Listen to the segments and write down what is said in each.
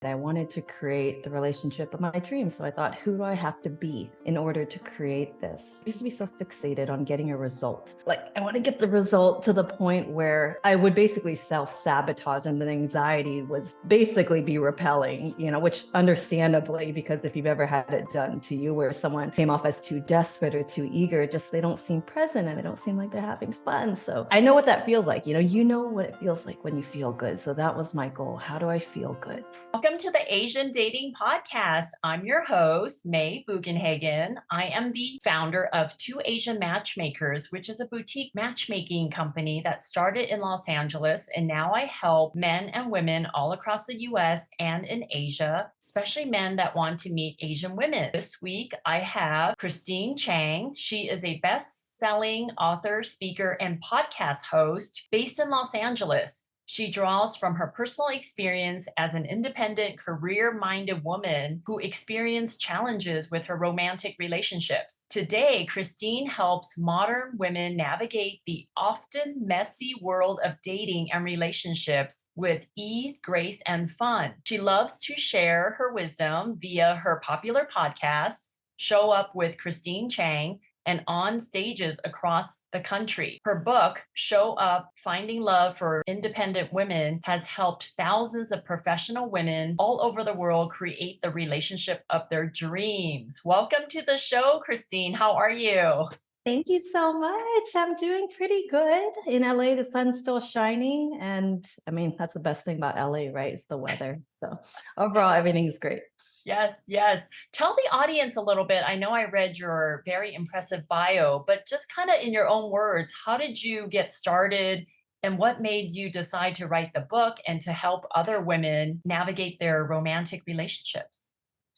I wanted to create the relationship of my dreams. So I thought, who do I have to be in order to create this? I used to be so fixated on getting a result. Like, I want to get the result to the point where I would basically self-sabotage, and the anxiety was basically be repelling, which understandably, because if you've ever had it done to you where someone came off as too desperate or too eager, just they don't seem present and they don't seem like they're having fun. So I know what that feels like. You know what it feels like when you feel good. So that was my goal. How do I feel good? Welcome to the Asian Dating Podcast. I'm your host, May Bugenhagen. I am the founder of Two Asian Matchmakers, which is a boutique matchmaking company that started in Los Angeles. And now I help men and women all across the US and in Asia, especially men that want to meet Asian women. This week, I have Christine Chang. She is a best-selling author, speaker, and podcast host based in Los Angeles. She draws from her personal experience as an independent, career-minded woman who experienced challenges with her romantic relationships. Today, Christine helps modern women navigate the often messy world of dating and relationships with ease, grace, and fun. She loves to share her wisdom via her popular podcast, Show Up with Christine Chang, and on stages across the country. Her book, Show Up, Finding Love for Independent Women, has helped thousands of professional women all over the world create the relationship of their dreams. Welcome to the show, Christine. How are you? Thank you so much. I'm doing pretty good. In LA, the sun's still shining. And I mean, that's the best thing about LA, right? It's the weather. So overall, everything's great. Yes, yes. Tell the audience a little bit. I know I read your very impressive bio, but just kind of in your own words, how did you get started and what made you decide to write the book and to help other women navigate their romantic relationships?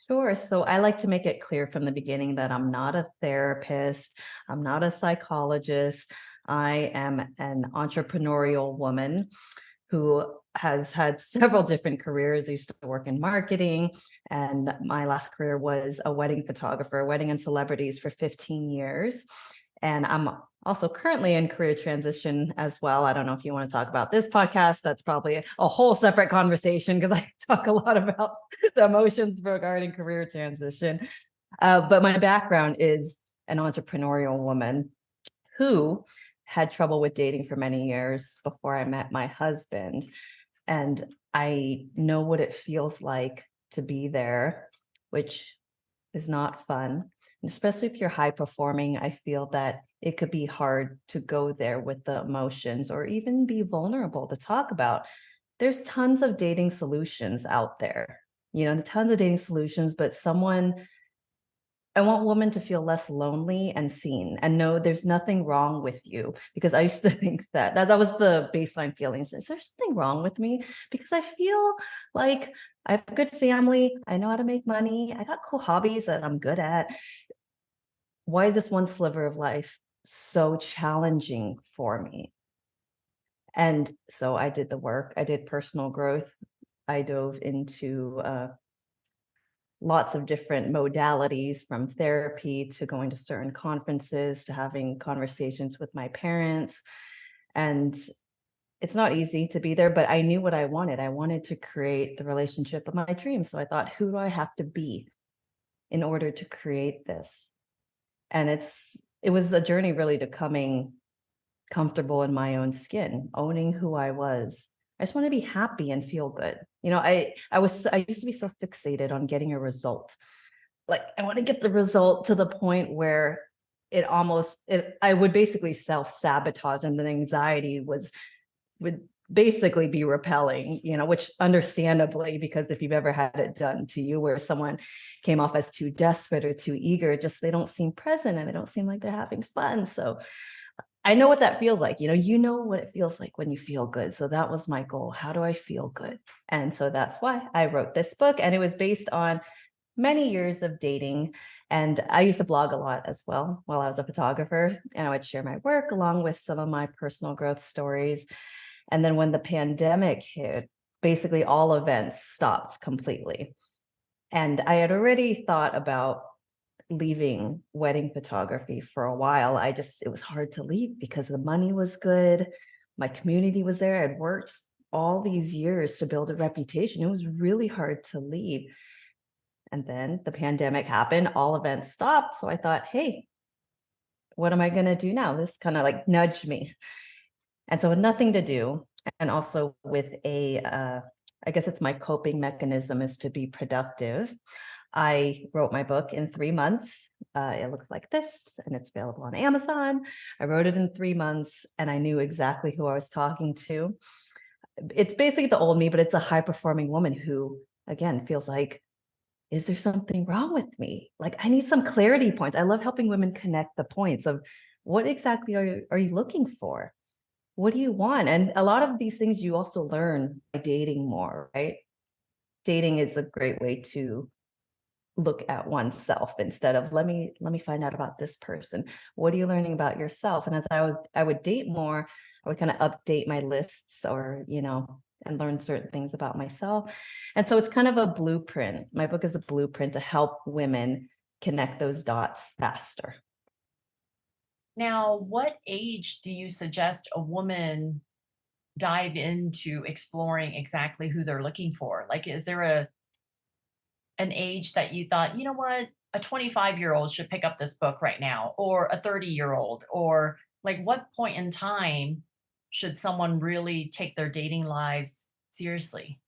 Sure. So I like to make it clear from the beginning that I'm not a therapist. I'm not a psychologist. I am an entrepreneurial woman who has had several different careers. I used to work in marketing, and my last career was a wedding photographer, wedding and celebrities for 15 years. And I'm also currently in career transition as well. I don't know if you want to talk about this podcast. That's probably a whole separate conversation because I talk a lot about the emotions regarding career transition. But my background is an entrepreneurial woman who had trouble with dating for many years before I met my husband. And I know what it feels like to be there, which is not fun. And especially if you're high performing, I feel that it could be hard to go there with the emotions or even be vulnerable to talk about. There's tons of dating solutions out there, tons of dating solutions, but I want women to feel less lonely and seen and know there's nothing wrong with you, because I used to think that was the baseline feelings. Is there something wrong with me? Because I feel like I have a good family. I know how to make money. I got cool hobbies that I'm good at. Why is this one sliver of life so challenging for me? And so I did the work. I did personal growth. I dove into lots of different modalities, from therapy to going to certain conferences to having conversations with my parents. And it's not easy to be there, but I knew what I wanted. I wanted to create the relationship of my dreams. So I thought, who do I have to be in order to create this? And it was a journey really to coming comfortable in my own skin, owning who I was. I just want to be happy and feel good. I used to be so fixated on getting a result. Like, I want to get the result to the point where I would basically self-sabotage, and the anxiety would basically be repelling, which understandably, because if you've ever had it done to you where someone came off as too desperate or too eager, just they don't seem present and they don't seem like they're having fun. So I know what that feels like. You know what it feels like when you feel good. So that was my goal. How do I feel good? And so that's why I wrote this book. And it was based on many years of dating. And I used to blog a lot as well while I was a photographer. And I would share my work along with some of my personal growth stories. And then when the pandemic hit, basically all events stopped completely. And I had already thought about leaving wedding photography for a while. It was hard to leave because the money was good. My community was there. I'd worked all these years to build a reputation. It was really hard to leave. And then the pandemic happened, all events stopped. So I thought, hey, what am I going to do now? This kind of like nudged me. And so with nothing to do, and also with I guess it's my coping mechanism is to be productive. I wrote my book in 3 months. It looks like this, and it's available on Amazon. I wrote it in 3 months, and I knew exactly who I was talking to. It's basically the old me, but it's a high performing woman who, again, feels like, is there something wrong with me? Like, I need some clarity points. I love helping women connect the points of what exactly are you looking for? What do you want? And a lot of these things you also learn by dating more, right? Dating is a great way to look at oneself instead of let me find out about this person. What are you learning about yourself? And as I would date more, I would kind of update my lists or, and learn certain things about myself. And so it's kind of a blueprint. My book is a blueprint to help women connect those dots faster. Now, what age do you suggest a woman dive into exploring exactly who they're looking for? Like, is there an age that you thought, you know what, a 25-year-old should pick up this book right now, or a 30-year-old, or like what point in time should someone really take their dating lives seriously?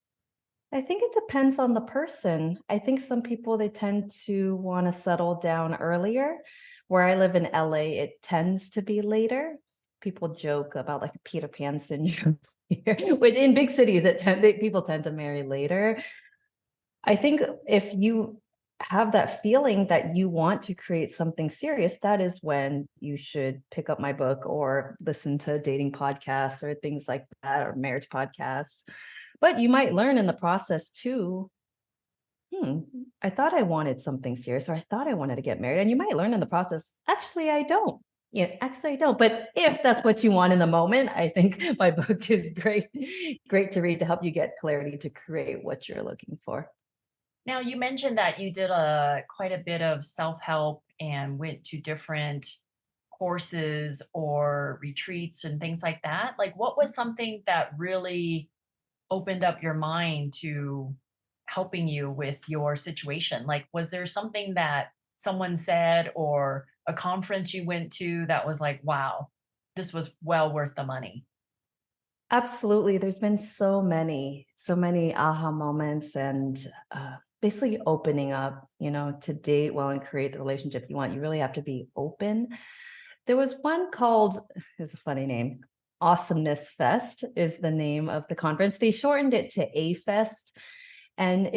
I think it depends on the person. I think some people, they tend to want to settle down earlier. Where I live in LA, it tends to be later. People joke about like Peter Pan syndrome here. In big cities, people tend to marry later. I think if you have that feeling that you want to create something serious, that is when you should pick up my book or listen to dating podcasts or things like that, or marriage podcasts. But you might learn in the process too. Hmm, I thought I wanted something serious, or I thought I wanted to get married. And you might learn in the process, actually, I don't. Yeah, actually, I don't. But if that's what you want in the moment, I think my book is great, great to read to help you get clarity to create what you're looking for. Now, you mentioned that you did a quite a bit of self-help and went to different courses or retreats and things like that. Like, what was something that really opened up your mind to helping you with your situation? Like, was there something that someone said or a conference you went to that was like, wow, this was well worth the money? Absolutely. There's been so many aha moments and basically opening up, to date well and create the relationship you want. You really have to be open. There was one called, it's a funny name, Awesomeness Fest is the name of the conference. They shortened it to A Fest. And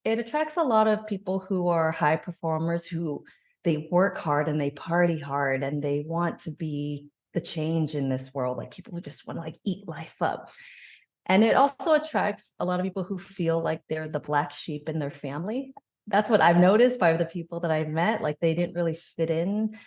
it attracts a lot of people who are high performers who they work hard and they party hard and they want to be the change in this world, like people who just want to like eat life up. And it also attracts a lot of people who feel like they're the black sheep in their family. That's what I've noticed by the people that I've met. Like they didn't really fit in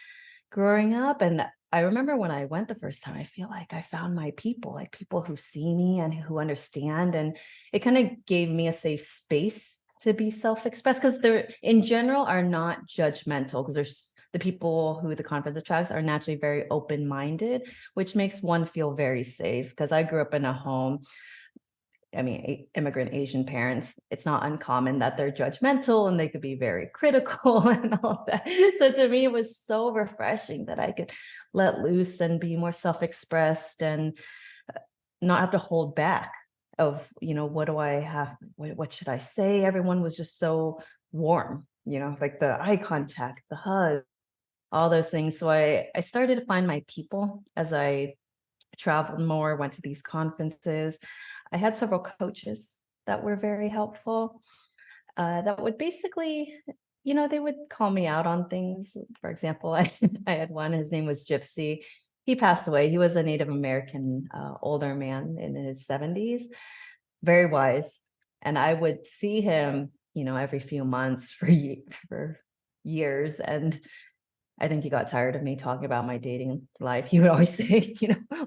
growing up. And I remember when I went the first time, I feel like I found my people, like people who see me and who understand. And it kind of gave me a safe space to be self-expressed because they're in general are not judgmental because there's the people who the conference attracts are naturally very open-minded, which makes one feel very safe. Because I grew up in a home, I mean, immigrant Asian parents, it's not uncommon that they're judgmental and they could be very critical and all that. So to me, it was so refreshing that I could let loose and be more self-expressed and not have to hold back of, what do I have? What should I say? Everyone was just so warm, like the eye contact, the hug, all those things. So I started to find my people as I traveled more, went to these conferences. I had several coaches that were very helpful. That would basically, they would call me out on things. For example, I had one, his name was Gypsy. He passed away. He was a Native American older man in his 70s, very wise. And I would see him, every few months for years. And I think he got tired of me talking about my dating life. He would always say,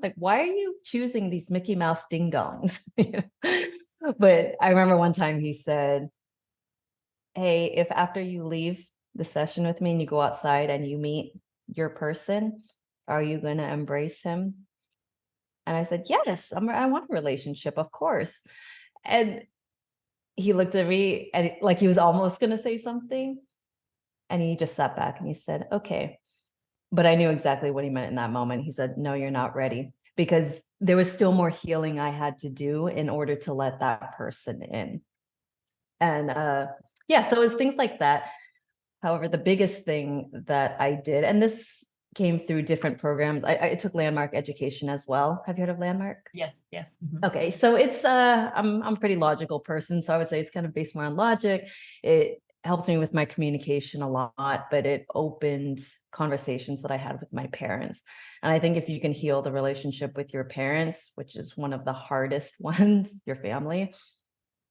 like, why are you choosing these Mickey Mouse ding dongs? But I remember one time he said, hey, if after you leave the session with me and you go outside and you meet your person, are you going to embrace him? And I said, yes, I want a relationship, of course. And he looked at me and like he was almost going to say something. And he just sat back and he said, okay. But I knew exactly what he meant in that moment. He said, no, you're not ready, because there was still more healing I had to do in order to let that person in. And yeah, so it was things like that. However, the biggest thing that I did, and this came through different programs, I took Landmark education as well. Have you heard of Landmark? Yes, yes. Okay, so it's I'm a pretty logical person, so I would say it's kind of based more on logic. It helped me with my communication a lot, but it opened conversations that I had with my parents. And I think if you can heal the relationship with your parents, which is one of the hardest ones, your family,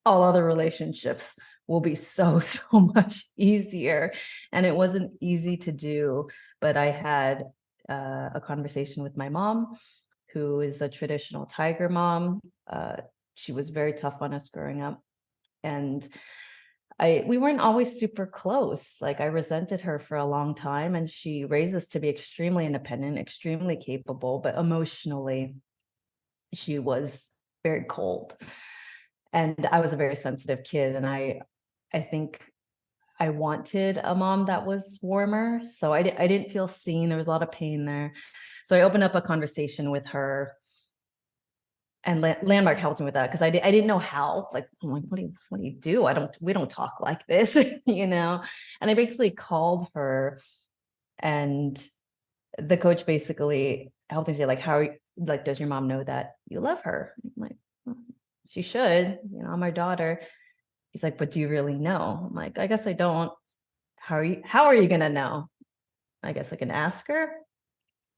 all other relationships will be so much easier. And it wasn't easy to do, but I had a conversation with my mom, who is a traditional tiger mom. She was very tough on us growing up, and we weren't always super close. Like, I resented her for a long time, and she raised us to be extremely independent, extremely capable, but emotionally she was very cold. And I was a very sensitive kid, and I think I wanted a mom that was warmer. So I didn't feel seen. There was a lot of pain there. So I opened up a conversation with her, and Landmark helped me with that, because I didn't know how. Like, I'm like, what do you do? We don't talk like this, you know? And I basically called her, and the coach basically helped me say, like, like, does your mom know that you love her? I'm like, "Well, she should, you know, I'm her daughter." He's like, but do you really know? I'm like, I guess I don't. How are you gonna know? I guess I can ask her.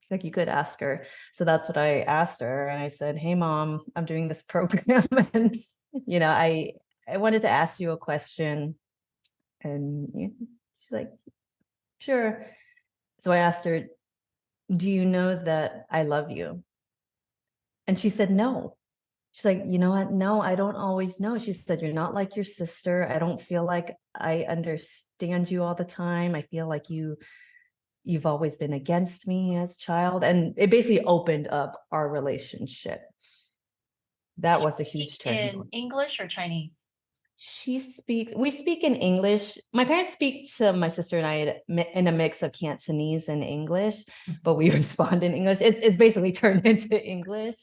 Like, you could ask her. So that's what I asked her. And I said, hey mom, I'm doing this program. And I wanted to ask you a question. And she's like, sure. So I asked her, do you know that I love you? And she said, no. She's like, you know what? No, I don't always know. She said, you're not like your sister. I don't feel like I understand you all the time. I feel like you've always been against me as a child. And it basically opened up our relationship. That was a huge turning In point. English or Chinese? We speak in English. My parents speak to my sister and I in a mix of Cantonese and English, but we respond in English. It's basically turned into English.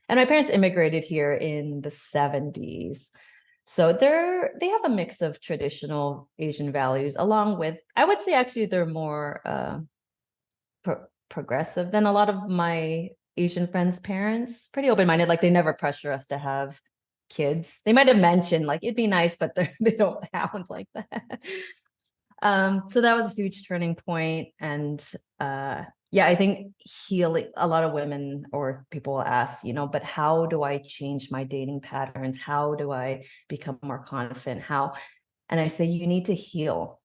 And my parents immigrated here in the 70s. So they have a mix of traditional Asian values, along with, I would say actually they're more progressive than a lot of my Asian friends' parents. Pretty open-minded. Like, they never pressure us to have kids. They might have mentioned like it'd be nice, but they don't sound like that. So that was a huge turning point. And yeah, I think healing, a lot of women or people will ask, but how do I change my dating patterns? How do I become more confident? And I say, you need to heal.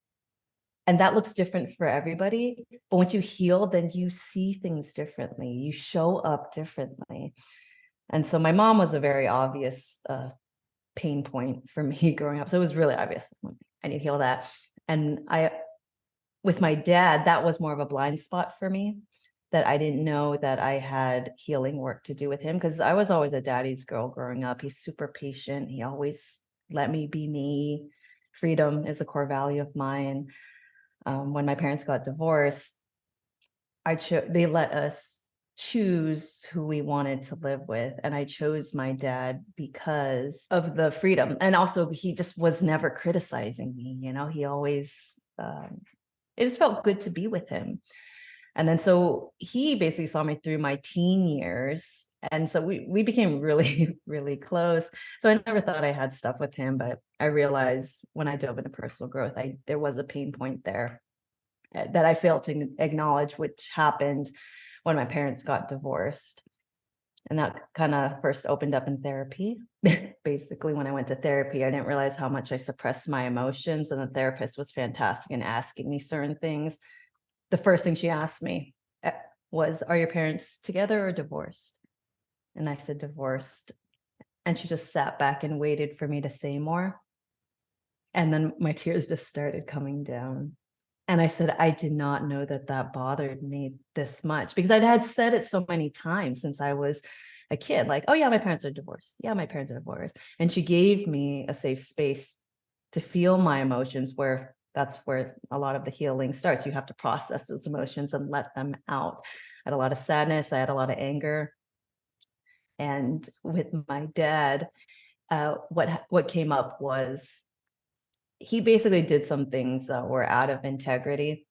And that looks different for everybody. But once you heal, then you see things differently. You show up differently. And so my mom was a very obvious pain point for me growing up. So it was really obvious. I need to heal that. And with my dad, that was more of a blind spot for me, that I didn't know that I had healing work to do with him, because I was always a daddy's girl growing up. He's super patient. He always let me be me. Freedom is a core value of mine. When my parents got divorced, they let us choose who we wanted to live with. And I chose my dad because of the freedom. And also, he just was never criticizing me. He always, it just felt good to be with him. And then so he basically saw me through my teen years. And so we became really, really close. So I never thought I had stuff with him, but I realized when I dove into personal growth, there was a pain point there that I failed to acknowledge, which happened when my parents got divorced. And that kind of first opened up in therapy. Basically, when I went to therapy, I didn't realize how much I suppressed my emotions. And the therapist was fantastic in asking me certain things. The first thing she asked me was, are your parents together or divorced? And I said, divorced. And she just sat back and waited for me to say more. And then my tears just started coming down. And I said, I did not know that that bothered me this much, because I'd had said it so many times since I was a kid, like, oh yeah, my parents are divorced. Yeah, my parents are divorced. And she gave me a safe space to feel my emotions, where that's where a lot of the healing starts. You have to process those emotions and let them out. I had a lot of sadness. I had a lot of anger. And with my dad, what came up was he basically did some things that were out of integrity,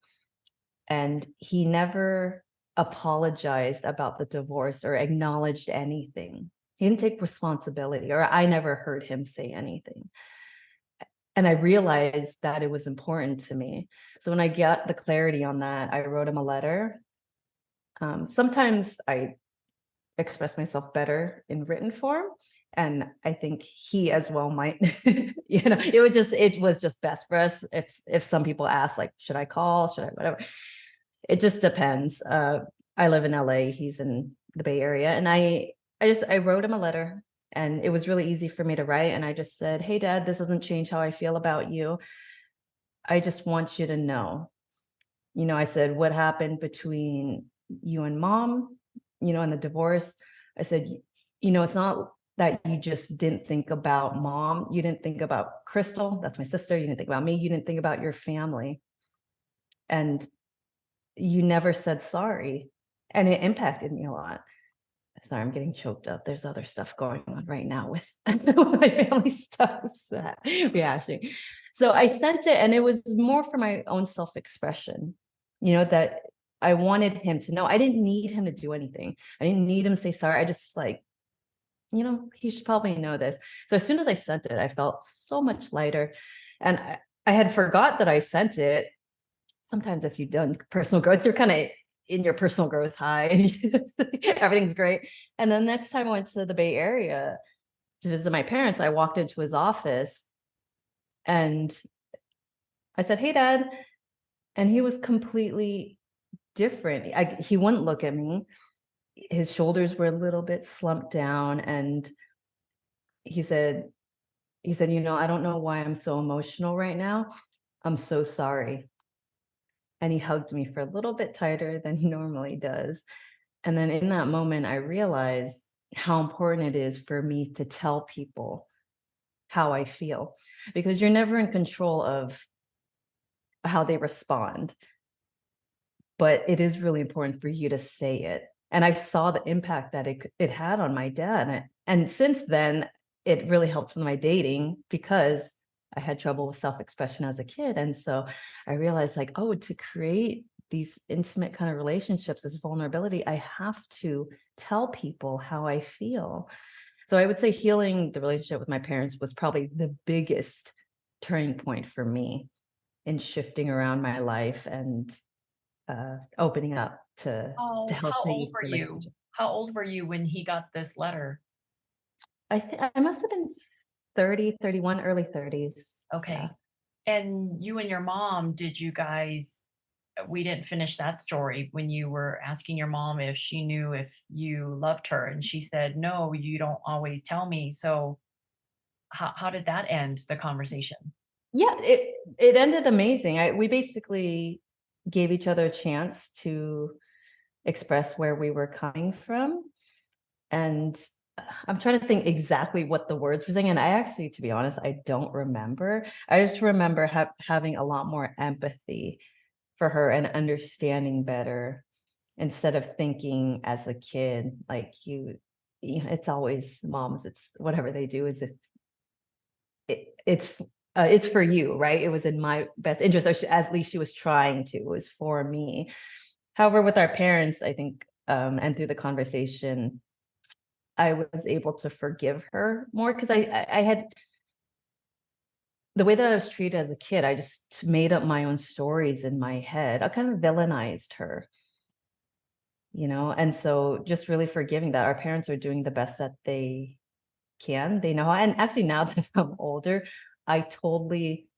and he never apologized about the divorce or acknowledged anything. He didn't take responsibility, or I never heard him say anything. And I realized that it was important to me. So when I got the clarity on that, I wrote him a letter. Sometimes I express myself better in written form, and I think he as well might. It was just best for us. If some people ask, like, should I call, should I, whatever, it just depends. I live in LA, he's in the Bay Area, and I wrote him a letter, and it was really easy for me to write. And I just said, hey dad, this doesn't change how I feel about you. I just want you to know, I said, what happened between you and mom, and the divorce. I said, it's not that you just didn't think about mom. You didn't think about Crystal. That's my sister. You didn't think about me. You didn't think about your family. And you never said sorry. And it impacted me a lot. Sorry, I'm getting choked up. There's other stuff going on right now with my family stuff. Reacting. So I sent it, and it was more for my own self-expression, that I wanted him to know. I didn't need him to do anything. I didn't need him to say sorry. I just he should probably know this. So as soon as I sent it, I felt so much lighter. And I had forgot that I sent it. Sometimes if you've done personal growth, you're kind of in your personal growth high and everything's great. And then next time I went to the Bay Area to visit my parents, I walked into his office and I said, hey dad. And he was completely different. He wouldn't look at me. His shoulders were a little bit slumped down. And he said, I don't know why I'm so emotional right now. I'm so sorry. And he hugged me for a little bit tighter than he normally does. And then in that moment, I realized how important it is for me to tell people how I feel, because you're never in control of how they respond. But it is really important for you to say it. And I saw the impact that it had on my dad. And since then, it really helped with my dating, because I had trouble with self-expression as a kid. And so I realized, like, oh, to create these intimate kind of relationships, this vulnerability, I have to tell people how I feel. So I would say healing the relationship with my parents was probably the biggest turning point for me in shifting around my life and opening up to How old healthy were you? relationship. How old were you when he got this letter? I think I must have been 30, 31, early 30s. Yeah. Okay. And you and your mom, did you guys we didn't finish that story when you were asking your mom if she knew if you loved her, and she said, "No, you don't always tell me." So how did that end the conversation? Yeah, it ended amazing. We basically gave each other a chance to express where we were coming from. And I'm trying to think exactly what the words were saying. And I actually, to be honest, I don't remember. I just remember having a lot more empathy for her and understanding better, instead of thinking as a kid, like it's always moms, it's whatever they do is it's for you, right? It was in my best interest, or at least she was trying to. It was for me. However, with our parents, I think, and through the conversation, I was able to forgive her more, because I had the way that I was treated as a kid. I just made up my own stories in my head. I kind of villainized her, and so just really forgiving that our parents are doing the best that they can. They know. And actually, now that I'm older, I totally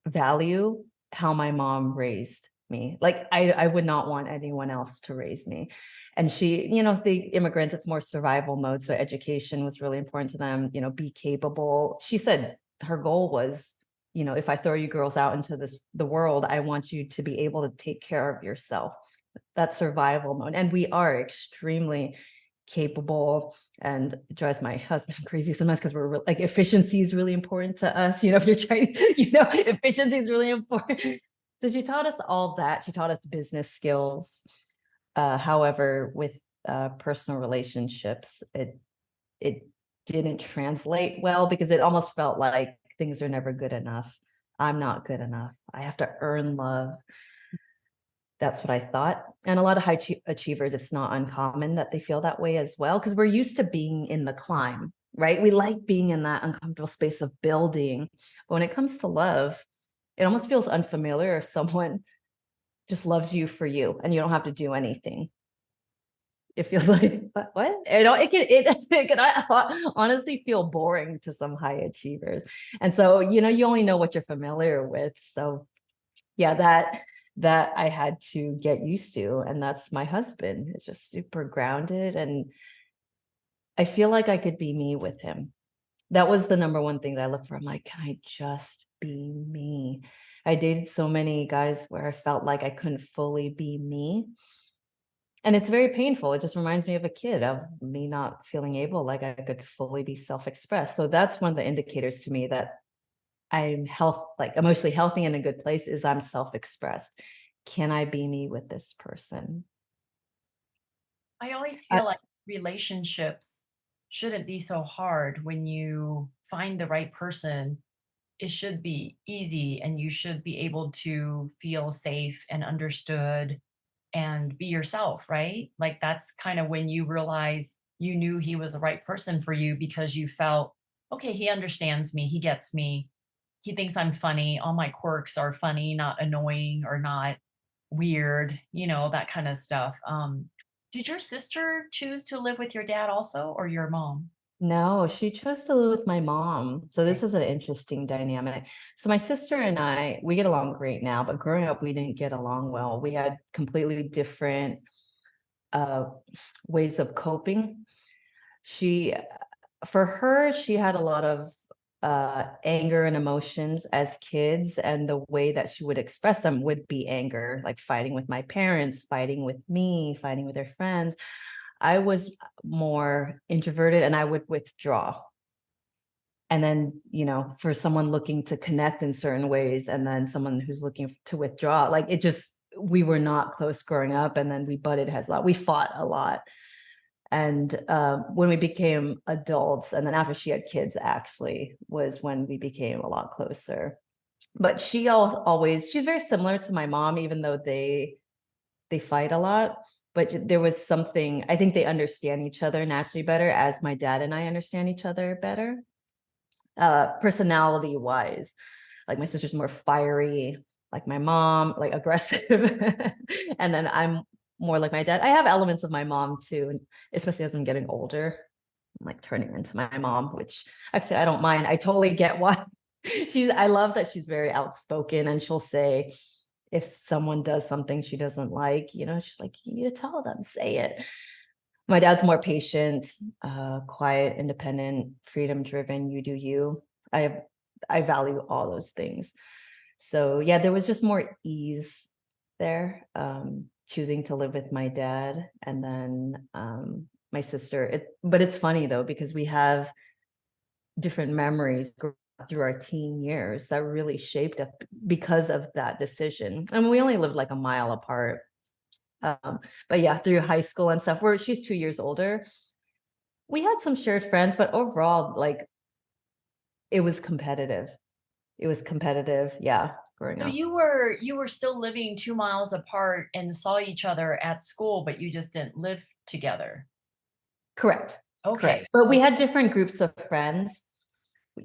value how my mom raised me. Like, I would not want anyone else to raise me. And she, the immigrants, it's more survival mode. So education was really important to them, be capable. She said her goal was, if I throw you girls out into the world, I want you to be able to take care of yourself. That survival mode. And we are extremely capable, and it drives my husband crazy sometimes because we're like, efficiency is really important to us. If you're trying, efficiency is really important. So she taught us all that. She taught us business skills. However, with personal relationships, it didn't translate well because it almost felt like things are never good enough. I'm not good enough. I have to earn love. That's what I thought. And a lot of high achievers, it's not uncommon that they feel that way as well, because we're used to being in the climb, right? We like being in that uncomfortable space of building. But when it comes to love, it almost feels unfamiliar if someone just loves you for you and you don't have to do anything. It feels like, what? It can honestly feel boring to some high achievers. And so, you only know what you're familiar with. So yeah, that I had to get used to. And that's my husband. It's just super grounded. And I feel like I could be me with him. That was the number one thing that I look for. I'm like, can I just be me? I dated so many guys where I felt like I couldn't fully be me. And it's very painful. It just reminds me of a kid, of me not feeling able, like I could fully be self-expressed. So that's one of the indicators to me that I'm like emotionally healthy in a good place, is I'm self-expressed. Can I be me with this person? I always I, feel like relationships shouldn't be so hard. When you find the right person, it should be easy and you should be able to feel safe and understood and be yourself, right? Like that's kind of when you realize you knew he was the right person for you, because you felt, okay, he understands me, he gets me, he thinks I'm funny, all my quirks are funny, not annoying or not weird, that kind of stuff. Did your sister choose to live with your dad also, or your mom? no, she chose to live with my mom. So Okay. this is an interesting dynamic. So my sister and I, we get along great now, but growing up, we didn't get along well. We had completely different uh, ways of coping. She For her, she had a lot of anger and emotions as kids, and the way that she would express them would be anger, like fighting with my parents, fighting with me, fighting with her friends. I was more introverted and I would withdraw. And then, for someone looking to connect in certain ways, and then someone who's looking to withdraw, like we were not close growing up. And then we butted heads a lot. We fought a lot. And when we became adults, and then after she had kids, actually, was when we became a lot closer. But she's very similar to my mom, even though they fight a lot. But there was something, I think they understand each other naturally better, as my dad and I understand each other better, personality wise. Like my sister's more fiery, like my mom, like aggressive. And then I'm more like my dad. I have elements of my mom too, and especially as I'm getting older. I'm like turning into my mom, which actually I don't mind. I totally get why. I love that she's very outspoken, and she'll say if someone does something she doesn't like, she's like, you need to tell them, say it. My dad's more patient, quiet, independent, freedom driven. You do you. I value all those things. So yeah, there was just more ease there, choosing to live with my dad. And then my sister. But it's funny though, because we have different memories through our teen years that really shaped us because of that decision. And we only lived like a mile apart. But yeah, through high school and stuff, where she's 2 years older, we had some shared friends, but overall, like, it was competitive. It was competitive, yeah, growing So up. you were still living 2 miles apart and saw each other at school, but you just didn't live together. Correct, Okay. correct. But we Oh, had different groups of friends.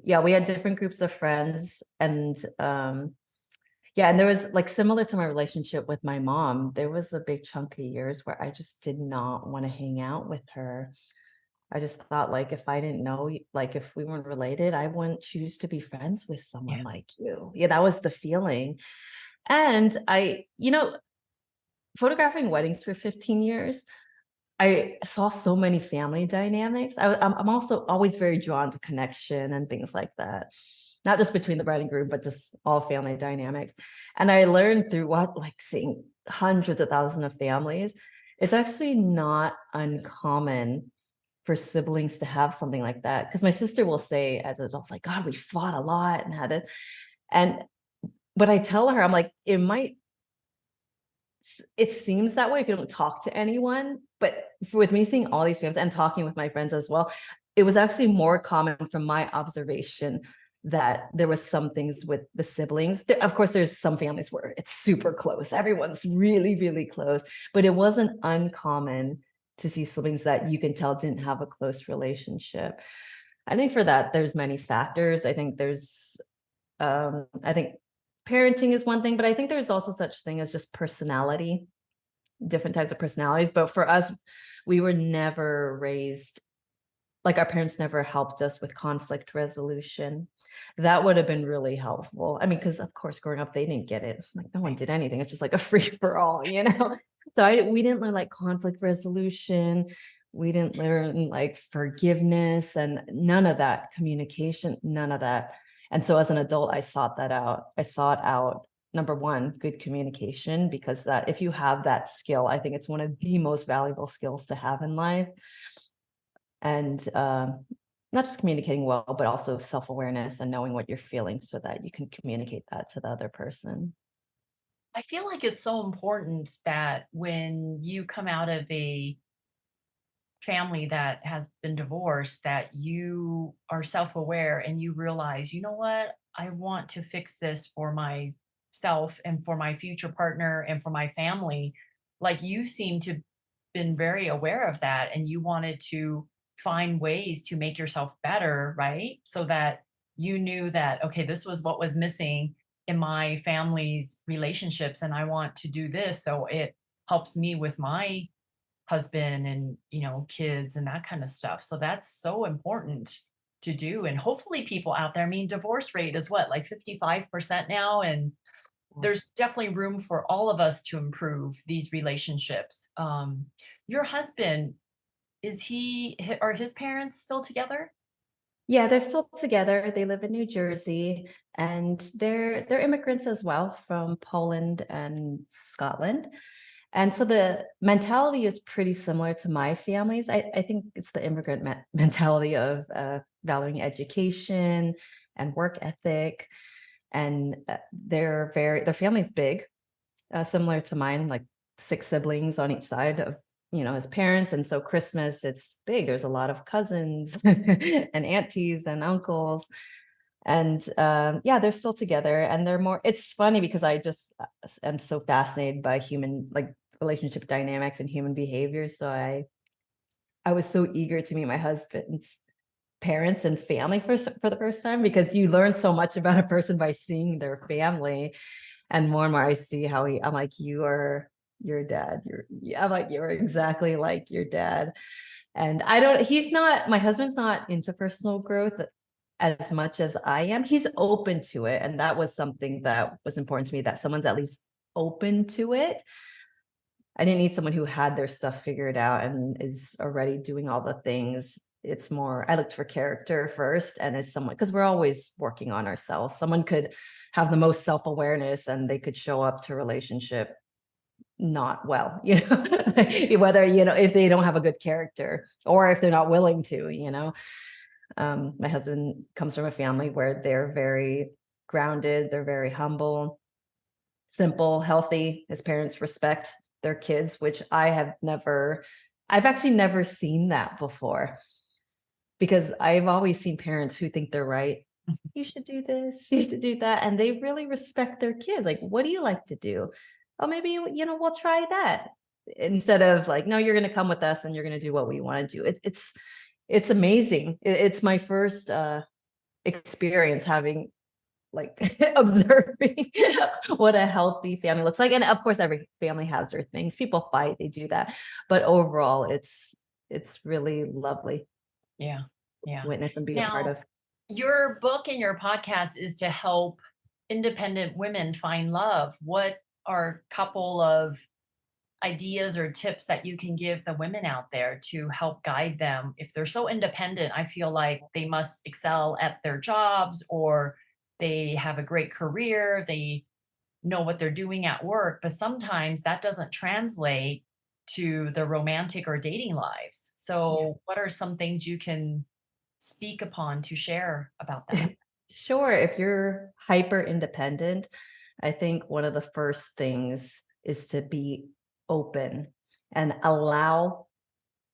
Yeah, we had different groups of friends, and yeah, and there was, like, similar to my relationship with my mom, there was a big chunk of years where I just did not want to hang out with her. I just thought, like, if I didn't know, like, if we weren't related, I wouldn't choose to be friends with yeah. someone like you. Yeah, that was the feeling. And photographing weddings for 15 years, I saw so many family dynamics. I'm also always very drawn to connection and things like that. not just between the bride and groom, but just all family dynamics. And I learned through like seeing hundreds of thousands of families, it's actually not uncommon for siblings to have something like that. Because my sister will say as adults, like, God, we fought a lot and had it. And but I tell her, I'm like, it seems that way if you don't talk to anyone. But with me seeing all these families and talking with my friends as well, it was actually more common from my observation that there was some things with the siblings. Of course, there's some families where it's super close. Everyone's really, really close, but it wasn't uncommon to see siblings that you can tell didn't have a close relationship. I think for that, there's many factors. I think parenting is one thing, but I think there's also such thing as just personality, different types of personalities. But for us, we were never raised, like our parents never helped us with conflict resolution. That would have been really helpful. I mean, because of course, growing up, they didn't get it. Like no one did anything. It's just like a free for all, you know? So we didn't learn like conflict resolution. We didn't learn like forgiveness and none of that, communication, none of that. And so as an adult, I sought that out. I sought out, number one, good communication, because that if you have that skill, I think it's one of the most valuable skills to have in life. And not just communicating well, but also self-awareness and knowing what you're feeling so that you can communicate that to the other person. I feel like it's so important that when you come out of a family that has been divorced, that you are self-aware and you realize, you know what, I want to fix this for myself and for my future partner and for my family. Like you seem to been very aware of that and you wanted to find ways to make yourself better, right? So that you knew that, okay, this was what was missing in my family's relationships and I want to do this so it helps me with my husband and kids and that kind of stuff. So that's so important to do. And hopefully people out there, I mean, divorce rate is what, like 55% now, and there's definitely room for all of us to improve these relationships. Your husband, are his parents still together? Yeah, they're still together. They live in New Jersey, and they're immigrants as well from Poland and Scotland. And so the mentality is pretty similar to my family's. I think it's the immigrant mentality of valuing education and work ethic. And their family's big, similar to mine, like 6 siblings on each side of his parents. And so Christmas, it's big. There's a lot of cousins and aunties and uncles. And yeah, they're still together, and it's funny because I just am so fascinated by human, like, relationship dynamics and human behavior. So I was so eager to meet my husband's parents and family for the first time, because you learn so much about a person by seeing their family. And more I see how I'm like, you are your dad. I'm like, you're exactly like your dad. And my husband's not into personal growth as much as I am. He's open to it. And that was something that was important to me, that someone's at least open to it. I didn't need someone who had their stuff figured out and is already doing all the things. It's more, I looked for character first, and as someone, because we're always working on ourselves. Someone could have the most self-awareness and they could show up to a relationship not well, whether, if they don't have a good character or if they're not willing to, my husband comes from a family where they're very grounded, they're very humble, simple, healthy. His parents respect their kids, which I've actually never seen that before, because I've always seen parents who think they're right. You should do this, you should do that. And they really respect their kids. Like, what do you like to do? Oh, maybe, we'll try that. Instead of like, no, you're going to come with us and you're going to do what we want to do. It's amazing. It's my first experience having, like, observing what a healthy family looks like. And of course, every family has their things. People fight, they do that. But overall, it's really lovely Yeah. to Yeah. witness and be a part Now, of. your book and your podcast is to help independent women find love. What are a couple of ideas or tips that you can give the women out there to help guide them? If they're so independent, I feel like they must excel at their jobs or they have a great career, they know what they're doing at work, but sometimes that doesn't translate to the romantic or dating lives. Yeah. So, what are some things you can speak upon to share about that? Sure. If you're hyper independent, I think one of the first things is to be open and allow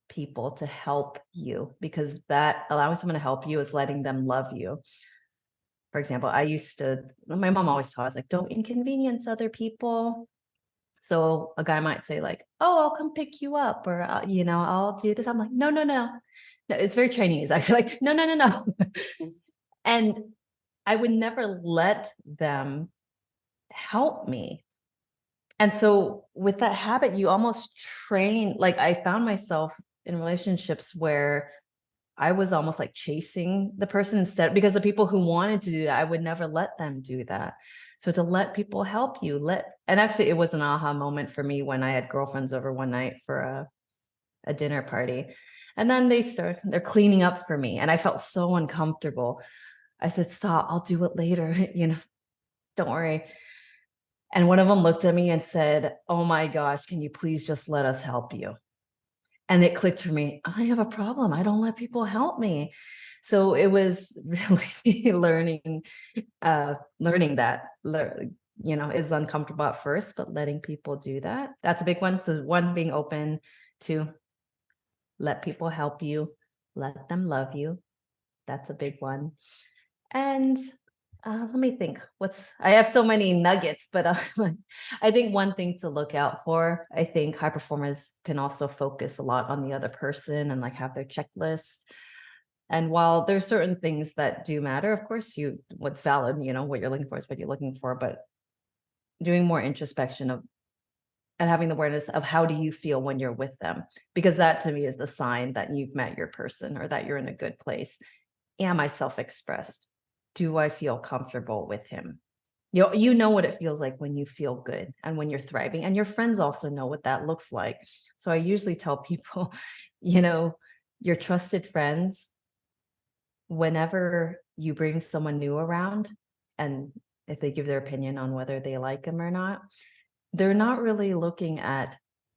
people to help you, because that allowing someone to help you is letting them love you. For example, my mom always taught us, like, don't inconvenience other people. So a guy might say, like, oh, I'll come pick you up, or, I'll do this. I'm like, no, no, no. No, it's very Chinese, actually. Like, no, no, no, no. And I would never let them help me. And so with that habit, you almost train, like, I found myself in relationships where I was almost like chasing the person instead, because the people who wanted to do that, I would never let them do that. So to let people help you, and actually it was an aha moment for me when I had girlfriends over one night for a dinner party. And then they're cleaning up for me. And I felt so uncomfortable. I said, stop, I'll do it later. Don't worry. And one of them looked at me and said, oh my gosh, can you please just let us help you? And it clicked for me, I have a problem. I don't let people help me. So it was really learning that, is uncomfortable at first, but letting people do that. That's a big one. So one, being open; to let people help you, let them love you. That's a big one. And let me think. I have so many nuggets, but I think one thing to look out for, I think high performers can also focus a lot on the other person and like have their checklist. And while there's certain things that do matter, of course, what's valid, what you're looking for is what you're looking for, but doing more introspection and having the awareness of how do you feel when you're with them, because that to me is the sign that you've met your person or that you're in a good place. Am I self-expressed? Do I feel comfortable with him? You know what it feels like when you feel good and when you're thriving, and your friends also know what that looks like. So I usually tell people, you know, your trusted friends, whenever you bring someone new around, and if they give their opinion on whether they like him or not, they're not really looking at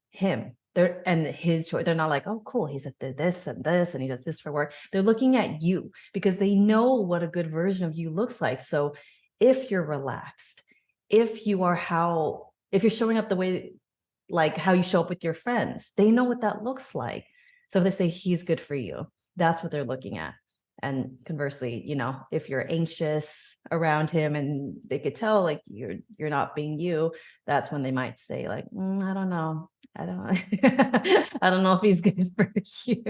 him. And his choice. They're not like, oh, cool, he's at this and this, and he does this for work. They're looking at you because they know what a good version of you looks like. So if you're relaxed, if you're showing up the way, like how you show up with your friends, they know what that looks like. So if they say he's good for you, that's what they're looking at. And conversely, if you're anxious around him and they could tell like you're not being you, that's when they might say like, I don't know. I don't I don't know if he's good for you.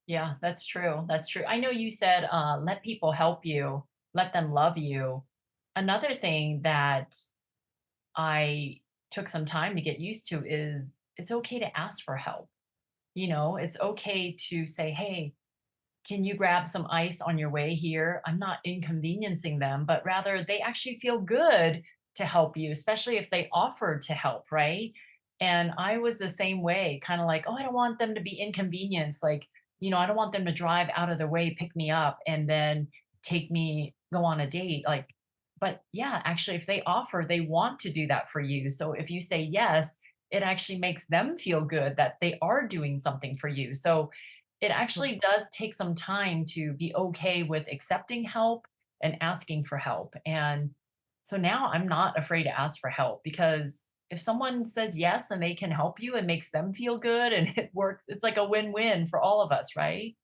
Yeah, that's true. That's true. I know you said, let people help you, let them love you. Another thing that I took some time to get used to is it's okay to ask for help. It's okay to say, hey, can you grab some ice on your way here? I'm not inconveniencing them, but rather they actually feel good to help you, especially if they offered to help, right? And I was the same way, kind of like, oh, I don't want them to be inconvenienced. Like, I don't want them to drive out of their way, pick me up, and then go on a date. Like, but yeah, actually, if they offer, they want to do that for you. So if you say yes, it actually makes them feel good that they are doing something for you. So it actually does take some time to be okay with accepting help and asking for help. And so now I'm not afraid to ask for help, because if someone says yes and they can help you and makes them feel good and it works, it's like a win-win for all of us, right?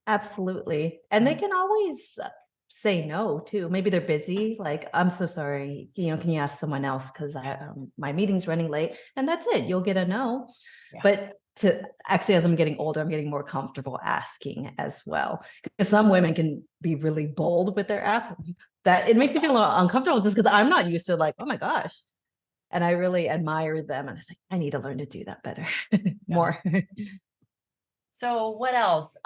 Absolutely. And they Yeah. can always say no too. Maybe they're busy. Like, I'm so sorry. Can you ask someone else? Because my meeting's running late. And that's it. You'll get a no. Yeah. But as I'm getting older, I'm getting more comfortable asking as well. Because some women can be really bold with their ask. That it makes me feel a little uncomfortable just because I'm not used to like, oh my gosh. And I really admire them. And I think I need to learn to do that better Yeah. more. So what else?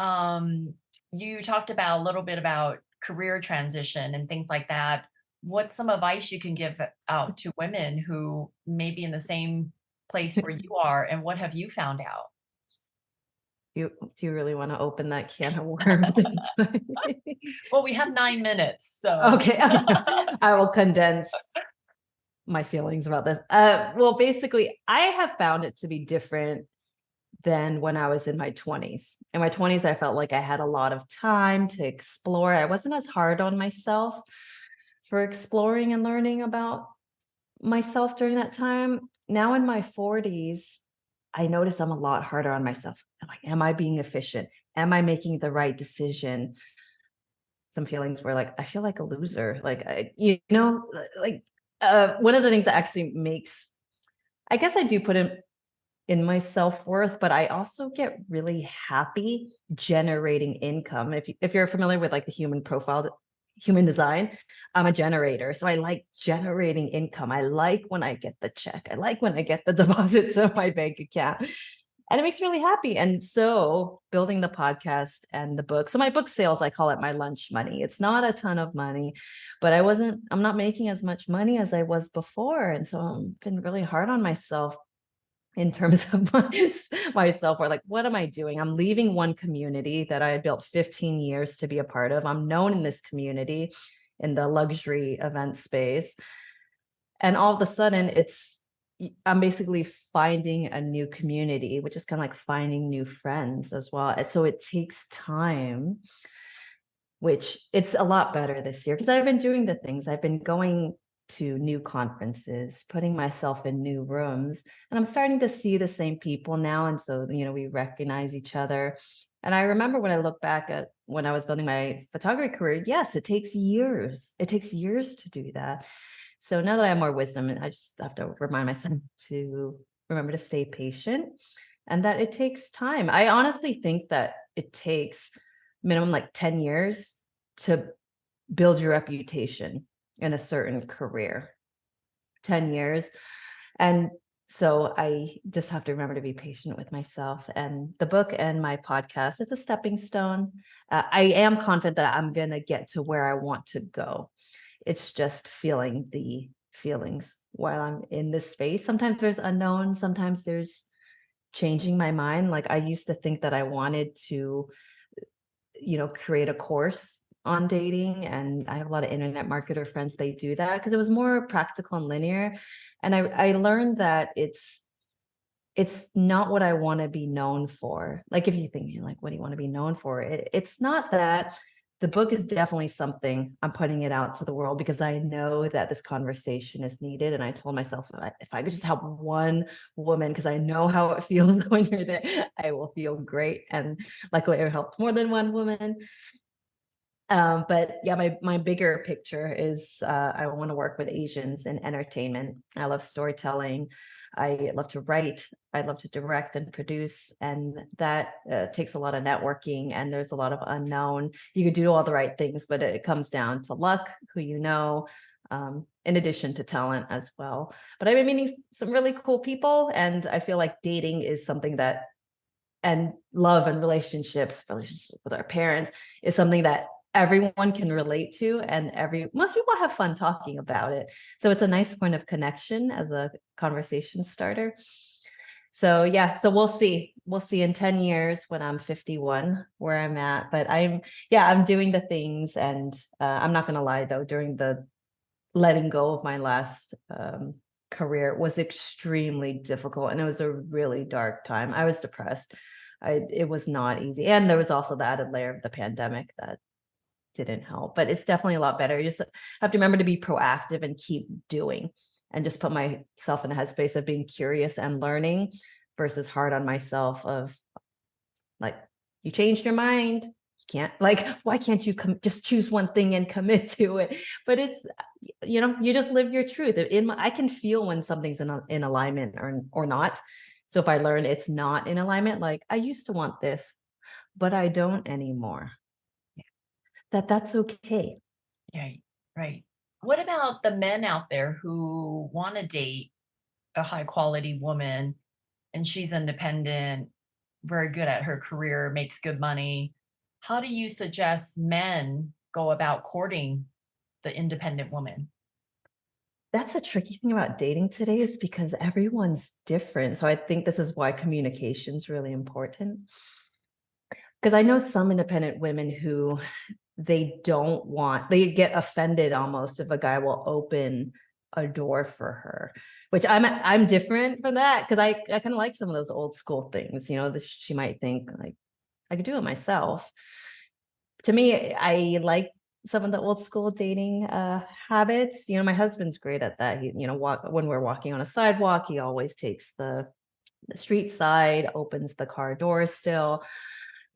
You talked about a little bit about career transition and things like that. What's some advice you can give out to women who may be in the same place where you are, and what have you found out? Do you really want to open that can of worms? Well, we have 9 minutes, so. Okay, I will condense my feelings about this. Well, basically, I have found it to be different than when I was in my 20s. In my 20s, I felt like I had a lot of time to explore. I wasn't as hard on myself for exploring and learning about myself during that time. Now in my 40s, I notice I'm a lot harder on myself. I'm like, am I being efficient? Am I making the right decision? Some feelings were like, I feel like a loser. Like, like one of the things that actually makes, I guess I do put in my self-worth, but I also get really happy generating income. If you're familiar with like the human profile, human design, I'm a generator. So I like generating income. I like when I get the check. I like when I get the deposits in my bank account. And it makes me really happy. And so building the podcast and the book. So my book sales, I call it my lunch money. It's not a ton of money, but I'm not making as much money as I was before. And so I've been really hard on myself in terms of myself, or like, what am I doing? I'm leaving one community that I had built 15 years to be a part of. I'm known in this community in the luxury event space. And all of a sudden I'm basically finding a new community, which is kind of like finding new friends as well. And so it takes time, which it's a lot better this year because I've been doing the things. I've been going to new conferences, putting myself in new rooms, and I'm starting to see the same people now. And so, we recognize each other. And I remember when I look back at when I was building my photography career, yes, it takes years. It takes years to do that. So now that I have more wisdom, I just have to remind myself to remember to stay patient and that it takes time. I honestly think that it takes minimum like 10 years to build your reputation in a certain career. 10 years. And so I just have to remember to be patient with myself. And the book and my podcast is a stepping stone. I am confident that I'm going to get to where I want to go. It's just feeling the feelings while I'm in this space. Sometimes there's unknown, sometimes there's changing my mind. Like I used to think that I wanted to, create a course on dating, and I have a lot of internet marketer friends, they do that because it was more practical and linear. And I learned that it's not what I want to be known for. Like if you think like, what do you want to be known for? It's not that. The book is definitely something I'm putting it out to the world because I know that this conversation is needed. And I told myself if I could just help one woman, because I know how it feels when you're there, I will feel great. And luckily I helped more than one woman. But yeah, my bigger picture is I want to work with Asians in entertainment. I love storytelling. I love to write. I love to direct and produce. And that takes a lot of networking, and there's a lot of unknown. You could do all the right things, but it comes down to luck, who you know, in addition to talent as well. But I've been meeting some really cool people, and I feel like dating is something that, and love and relationships with our parents is something that everyone can relate to, and most people have fun talking about it. So it's a nice point of connection as a conversation starter. So yeah, so we'll see in 10 years when I'm 51 where I'm at. But I'm doing the things, and I'm not gonna lie though, during the letting go of my last career was extremely difficult, and it was a really dark time. I was depressed. It was not easy, and there was also the added layer of the pandemic that didn't help. But it's definitely a lot better. You just have to remember to be proactive and keep doing, and just put myself in a headspace of being curious and learning versus hard on myself of like, you changed your mind, you can't, like, why can't you just choose one thing and commit to it? But it's, you just live your truth. I can feel when something's in alignment or not. So if I learn it's not in alignment, like I used to want this, but I don't anymore, that's okay. Right, right. What about the men out there who want to date a high quality woman and she's independent, very good at her career, makes good money? How do you suggest men go about courting the independent woman? That's the tricky thing about dating today, is because everyone's different. So I think this is why communication is really important. because I know some independent women who they get offended almost if a guy will open a door for her, which I'm different from that, because I kind of like some of those old school things, she might think like I could do it myself. To me, I like some of the old school dating habits. My husband's great at that. He, when we're walking on a sidewalk, he always takes the street side, opens the car door still.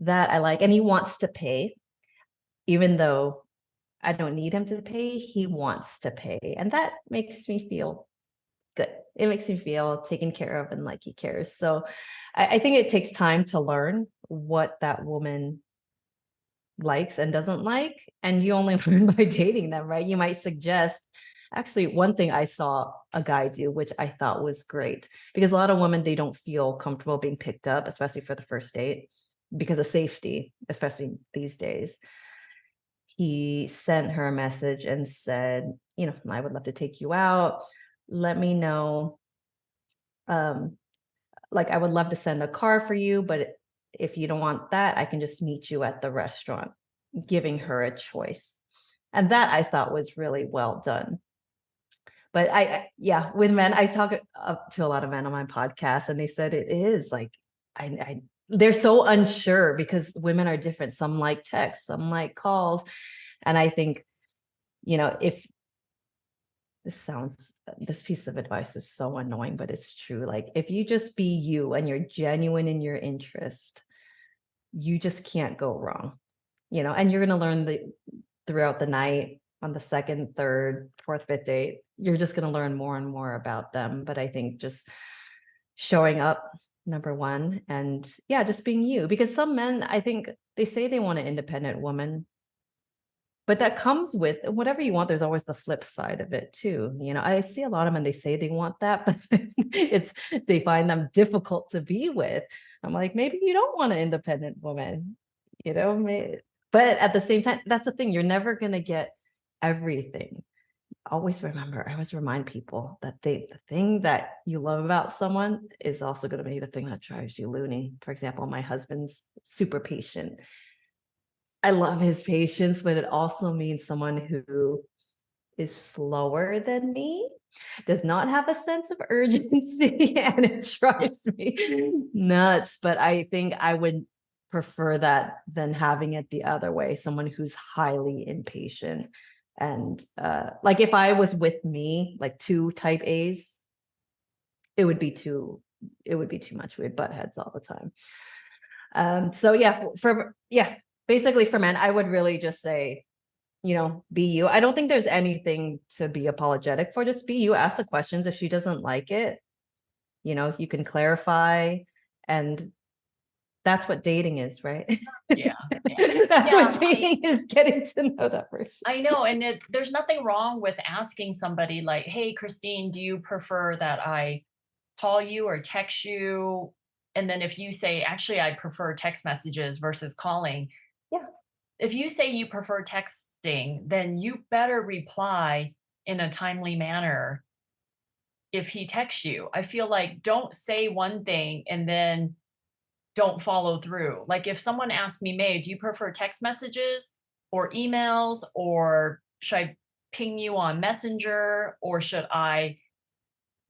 That I like. And he wants to pay, even though I don't need him to pay, he wants to pay. And that makes me feel good. It makes me feel taken care of and like he cares. So I think it takes time to learn what that woman likes and doesn't like. And you only learn by dating them, right? You might suggest, actually, one thing I saw a guy do, which I thought was great, because a lot of women, they don't feel comfortable being picked up, especially for the first date, because of safety, especially these days. He sent her a message and said, I would love to take you out. Let me know. Like, I would love to send a car for you, but if you don't want that, I can just meet you at the restaurant, giving her a choice. And that I thought was really well done. But yeah, with men, I talk up to a lot of men on my podcast, and they said it is like, they're so unsure because women are different. Some like text, some like calls. And I think, if this piece of advice is so annoying, but it's true. Like, if you just be you and you're genuine in your interest, you just can't go wrong, and you're going to learn throughout the night, on the second, third, fourth, fifth date, you're just going to learn more and more about them. But I think just showing up, number one, and yeah, just being you, because some men, I think they say they want an independent woman, but that comes with whatever you want. There's always the flip side of it too. I see a lot of men, they say they want that, but they find them difficult to be with. I'm like, maybe you don't want an independent woman, but at the same time, that's the thing. You're never going to get everything. I always remind people that the thing that you love about someone is also going to be the thing that drives you loony. For example, my husband's super patient. I love his patience, but it also means someone who is slower than me, does not have a sense of urgency, and it drives me nuts. But I think I would prefer that than having it the other way, someone who's highly impatient. And like, if I was with me, like two type A's, it would be too much. We'd butt heads all the time. So yeah, basically for men, I would really just say, be you. I don't think there's anything to be apologetic for. Just be you. Ask the questions. If she doesn't like it, you can clarify. And that's what dating is, right? Yeah. That's what dating is, getting to know that person. I know. And there's nothing wrong with asking somebody like, hey, Christine, do you prefer that I call you or text you? And then if you say, actually, I prefer text messages versus calling. Yeah. If you say you prefer texting, then you better reply in a timely manner if he texts you. I feel like don't say one thing and then don't follow through. Like, if someone asked me, May, do you prefer text messages or emails, or should I ping you on Messenger, or should I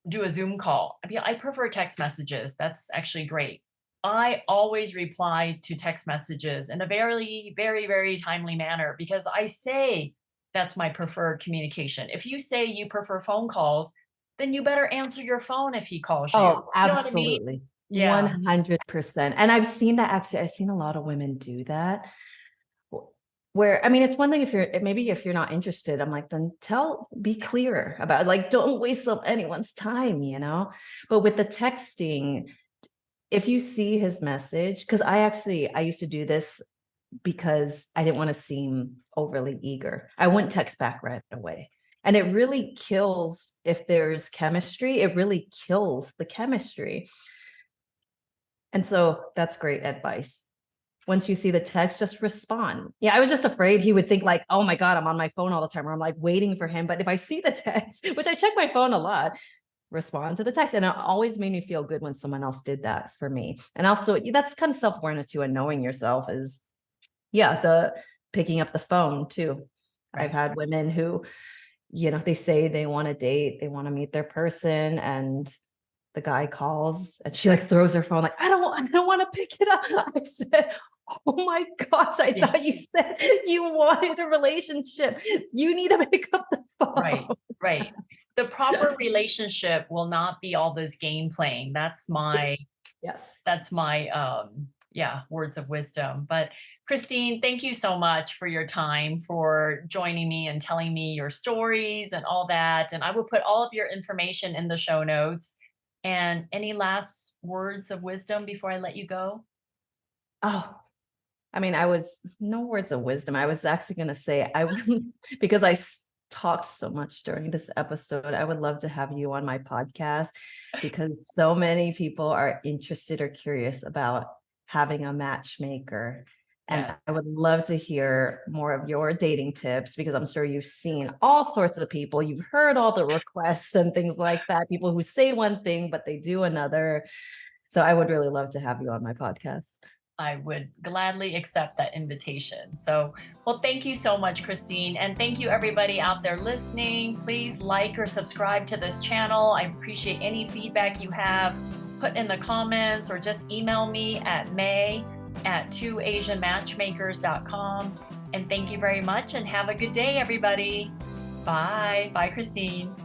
do a Zoom call? I mean, I prefer text messages. That's actually great. I always reply to text messages in a very, very, very timely manner, because I say that's my preferred communication. If you say you prefer phone calls, then you better answer your phone if he calls you. Oh, You know what I mean? absolutely. Yeah. 100%. And I've seen that, actually. I've seen a lot of women do that, where, I mean, it's one thing if you're not interested, I'm like, then be clearer about it. Like, don't waste anyone's time, but with the texting, if you see his message, because I used to do this because I didn't want to seem overly eager. I wouldn't text back right away. And it really kills, if there's chemistry, it really kills the chemistry. And so that's great advice. Once you see the text, just respond. Yeah, I was just afraid he would think like, oh my God, I'm on my phone all the time, or I'm like waiting for him. But if I see the text, which I check my phone a lot, respond to the text. And it always made me feel good when someone else did that for me. And also that's kind of self-awareness too, and knowing yourself is, the picking up the phone too. Right. I've had women who, they say they want to date, they want to meet their person, and the guy calls and she like throws her phone like, I don't want to pick it up. I said, oh my gosh, I thought you said you wanted a relationship. You need to pick up the phone. Right. The proper relationship will not be all this game playing. That's my words of wisdom. But Christine, thank you so much for your time, for joining me and telling me your stories and all that. And I will put all of your information in the show notes. And any last words of wisdom before I let you go? Oh, I mean, no words of wisdom. I was actually going to say, because I talked so much during this episode, I would love to have you on my podcast, because so many people are interested or curious about having a matchmaker. And I would love to hear more of your dating tips, because I'm sure you've seen all sorts of people. You've heard all the requests and things like that. People who say one thing, but they do another. So I would really love to have you on my podcast. I would gladly accept that invitation. So, well, thank you so much, Christine. And thank you everybody out there listening. Please like or subscribe to this channel. I appreciate any feedback you have. Put in the comments or just email me at may@twoasianmatchmakers.com. And thank you very much and have a good day, everybody. Bye. Bye, Christine.